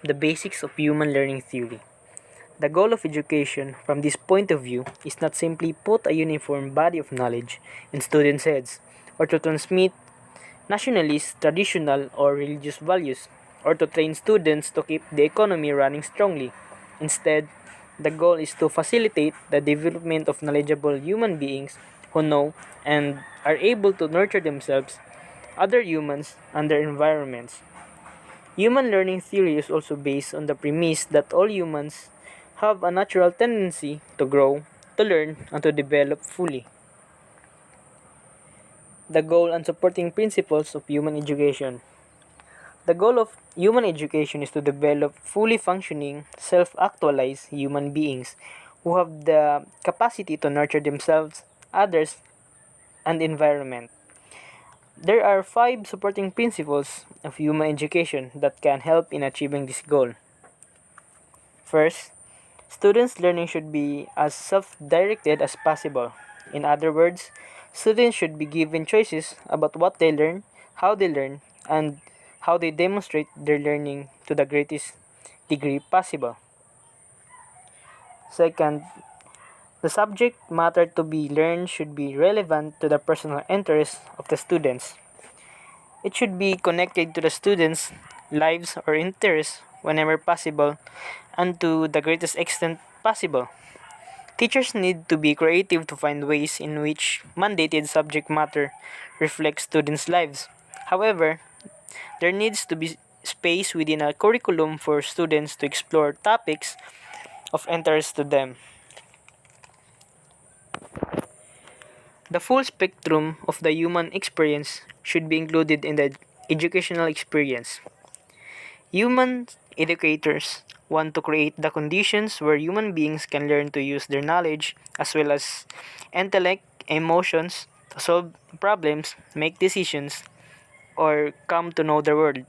the basics of human learning theory. The goal of education, from this point of view, is not simply put a uniform body of knowledge in students' heads, or to transmit nationalist, traditional, or religious values, or to train students to keep the economy running strongly. Instead, the goal is to facilitate the development of knowledgeable human beings who know and are able to nurture themselves, other humans, and their environments. Human learning theory is also based on the premise that all humans have a natural tendency to grow, to learn, and to develop fully. The goal and supporting principles of human education. The goal of human education is to develop fully functioning, self actualized human beings who have the capacity to nurture themselves, others, and the environment. There are five supporting principles of human education that can help in achieving this goal. First, students' learning should be as self directed as possible. In other words, students should be given choices about what they learn, how they learn, and how they demonstrate their learning to the greatest degree possible. Second, the subject matter to be learned should be relevant to the personal interests of the students. It should be connected to the students' lives or interests whenever possible and to the greatest extent possible. Teachers need to be creative to find ways in which mandated subject matter reflects students' lives. However, there needs to be space within a curriculum for students to explore topics of interest to them. The full spectrum of the human experience should be included in the educational experience. Human educators want to create the conditions where human beings can learn to use their knowledge as well as intellect, emotions to solve problems, make decisions, or come to know the world.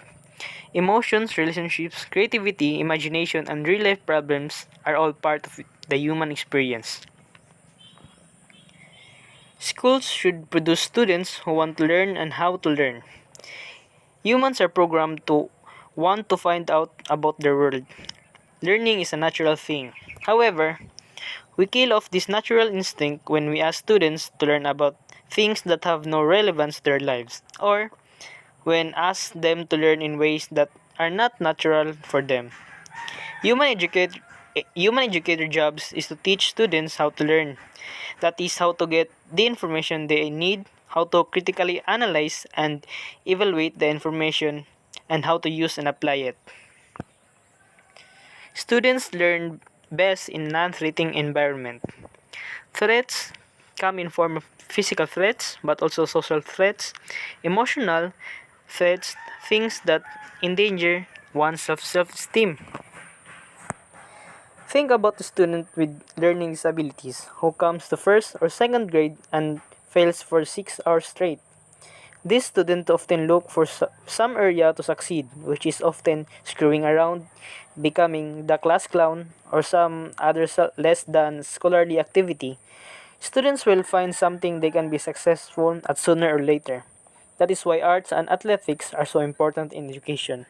Emotions, relationships, creativity, imagination, and real life problems are all part of the human experience. Schools should produce students who want to learn and how to learn. Humans are programmed to want to find out about their world. Learning is a natural thing. However, we kill off this natural instinct when we ask students to learn about things that have no relevance to their lives, or when ask them to learn in ways that are not natural for them. Human educator Human educator jobs is to teach students how to learn. That is how to get the information they need, how to critically analyze and evaluate the information, and how to use and apply it. Students learn best in non-threatening environment. Threats come in form of physical threats, but also social threats, emotional threats, things that endanger one's self-esteem. Think about a student with learning disabilities who comes to first or second grade and fails for 6 hours straight. This student often look for some area to succeed, which is often screwing around, becoming the class clown, or some other less than scholarly activity. Students will find something they can be successful at sooner or later. That is why arts and athletics are so important in education.